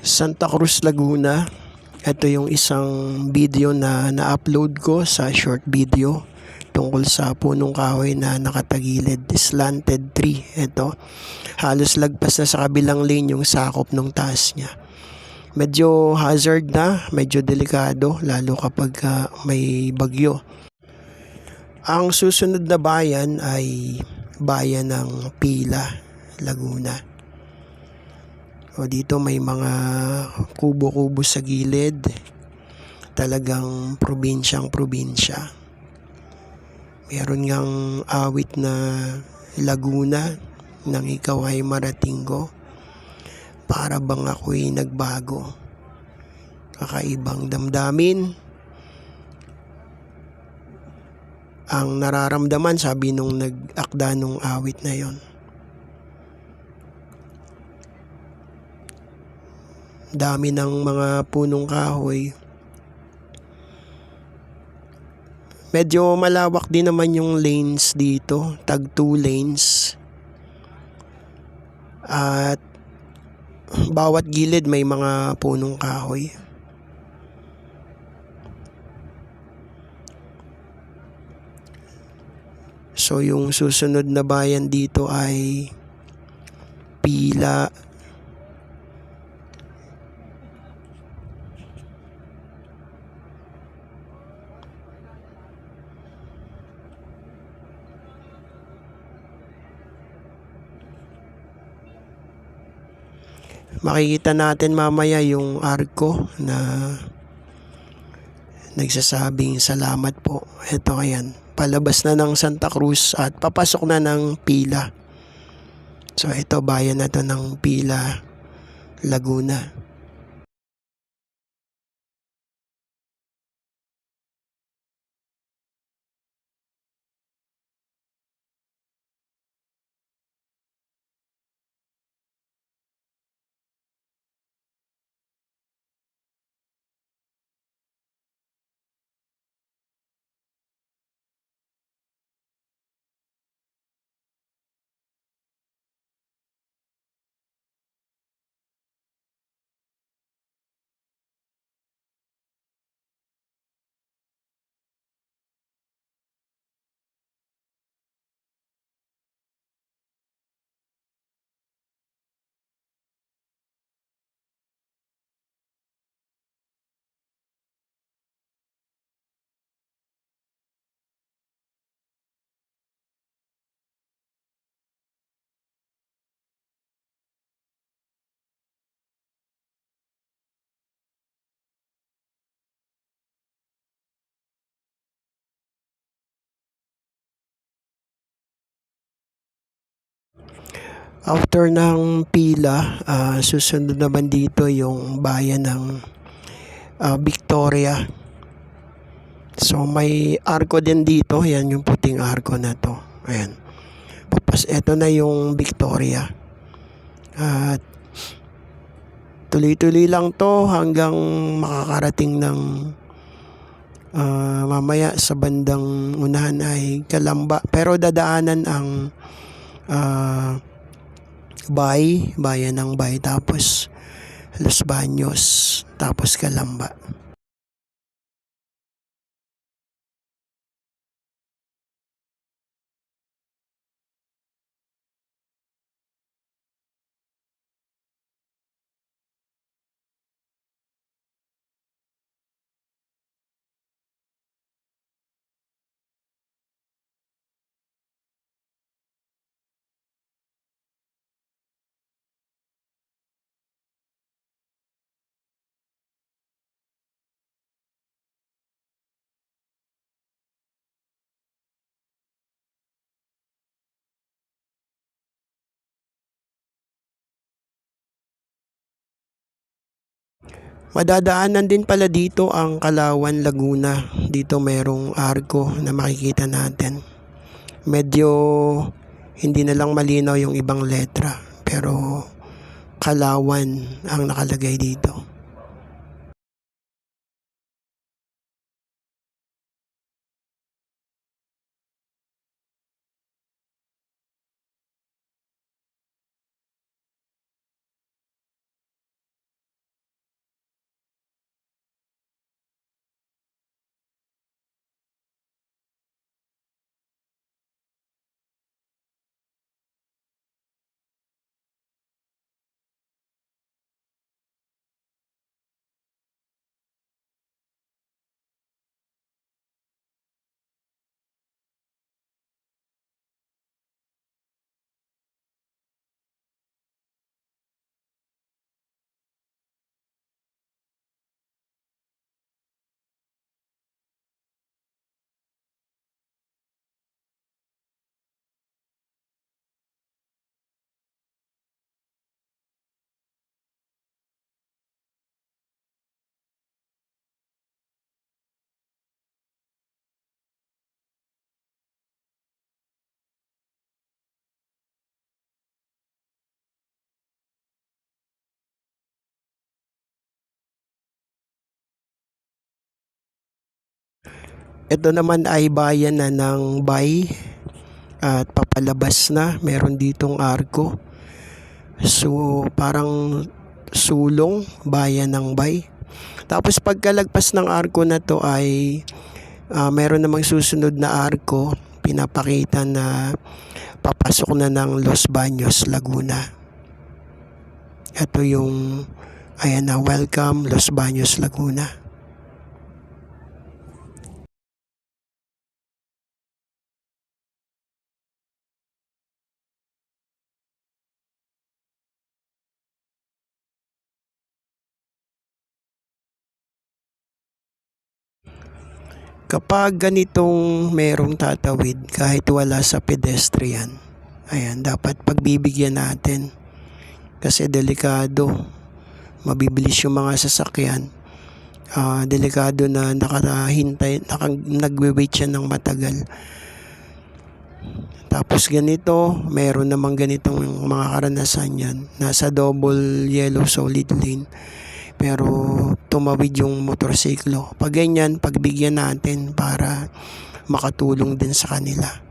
Santa Cruz, Laguna. Ito yung isang video na na-upload ko sa short video tungkol sa punong kahoy na nakatagilid, slanted tree. Ito, halos lagpas na sa kabilang lane yung sakop ng taas niya. Medyo hazard na, medyo delikado, lalo kapag may bagyo. Ang susunod na bayan ay bayan ng Pila, Laguna. O dito may mga kubo-kubo sa gilid. Talagang probinsyang probinsya. Meron ngang awit na Laguna nang ikaw ay marating ko. Para bang ako'y nagbago. Kakaibang damdamin. Ang nararamdaman, sabi nung nag-akda nung awit na yon. Dami ng mga punong kahoy. Medyo malawak din naman yung lanes dito, tag 2 lanes. At bawat gilid may mga punong kahoy. So yung susunod na bayan dito ay Pila. Makikita natin mamaya yung arko na nagsasabing salamat po. Ito ayan, palabas na ng Santa Cruz at papasok na ng Pila. So ito, bayan na to ng Pila, Laguna. After ng Pila, susunod naman dito yung bayan ng Victoria. So may arko din dito, yan yung puting arko na to. Ayan. Eto na yung Victoria. At tuloy-tuloy lang to hanggang makakarating ng mamaya sa bandang unahan ay Calamba. Pero dadaanan ang bayan ng Bay, tapos Los Baños, tapos Calamba. Madadaanan din pala dito ang Kalawan, Laguna. Dito merong arko na makikita natin. Medyo hindi na lang malinaw yung ibang letra, pero Kalawan ang nakalagay dito. Ito naman ay bayan na ng Bay at papalabas na. Meron ditong arko. So, parang sulong, bayan ng Bay. Tapos pagkalagpas ng arko na to ay meron namang susunod na arko. Pinapakita na papasok na ng Los Baños, Laguna. Ito yung, ayan na, welcome Los Baños, Laguna. Kapag ganitong merong tatawid kahit wala sa pedestrian, ayan, dapat pagbibigyan natin kasi delikado. Mabibilis yung mga sasakyan. Delikado na nagwe-wait siya ng matagal. Tapos ganito, meron namang ganitong mga karanasan yan. Nasa double yellow solid lane. Pero tumawid yung motorsiklo. Pag ganyan, pagbigyan natin para makatulong din sa kanila.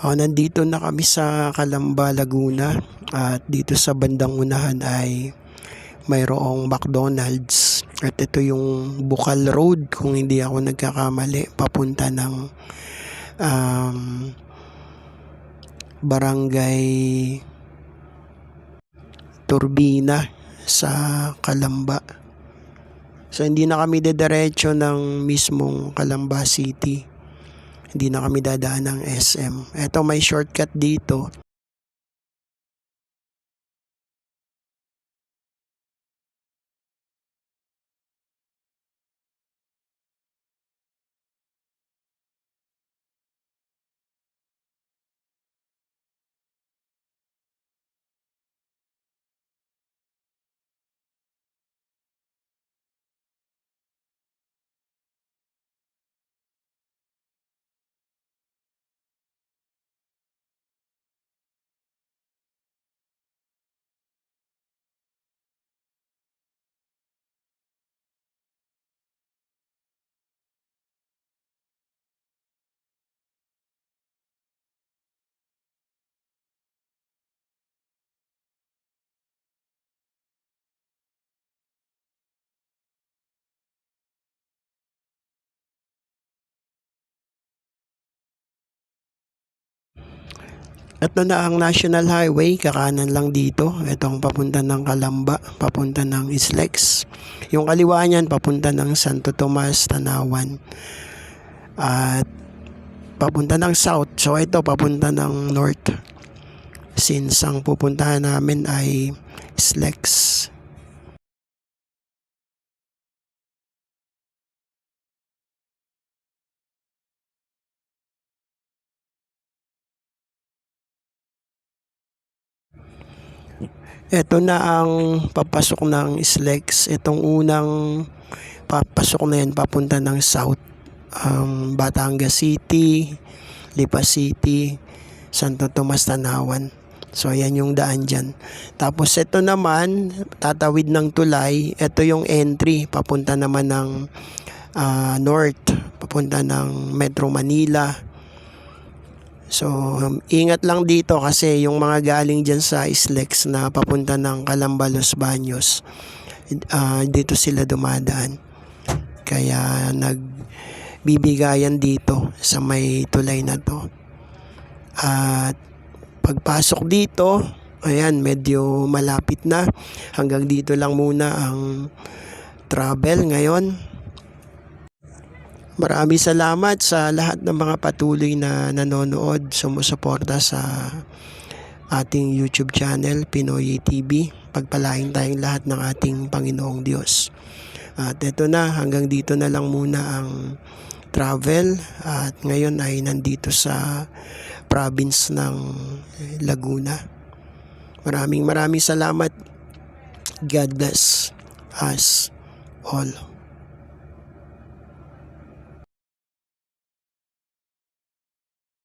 Nandito na kami sa Calamba, Laguna, at dito sa bandang unahan ay mayroong McDonald's at ito yung Bukal Road kung hindi ako nagkakamali, papunta ng Barangay Turbina sa Calamba. So hindi na kami dediretso ng mismong Calamba City, hindi na kami dadaan ng SM. Eto, may shortcut dito. Ito na ang National Highway, kakanan lang dito. Itong papunta ng Calamba, papunta ng Islex. Yung kaliwa niyan, papunta ng Santo Tomas, Tanawan. At papunta ng South. So ito, papunta ng North. Since ang pupuntahan namin ay Islex. Ito na ang papasok ng Islex. Itong unang papasok na yan papunta ng South. Batangas City, Lipa City, Santo Tomas, Tanawan. So ayan yung daan dyan. Tapos ito naman, tatawid ng tulay. Ito yung entry, papunta naman ng North, papunta ng Metro Manila. So, ingat lang dito kasi yung mga galing dyan sa Islex na papunta ng Calamba, Los Baños, dito sila dumadaan. Kaya nagbibigayan dito sa may tulay na to. At pagpasok dito, ayan, medyo malapit na. Hanggang dito lang muna ang travel ngayon. Maraming salamat sa lahat ng mga patuloy na nanonood, sumusuporta sa ating YouTube channel, Pinoy TV. Pagpalain tayong lahat ng ating Panginoong Diyos. At ito na, hanggang dito na lang muna ang travel. At ngayon ay nandito sa province ng Laguna. Maraming salamat. God bless us all.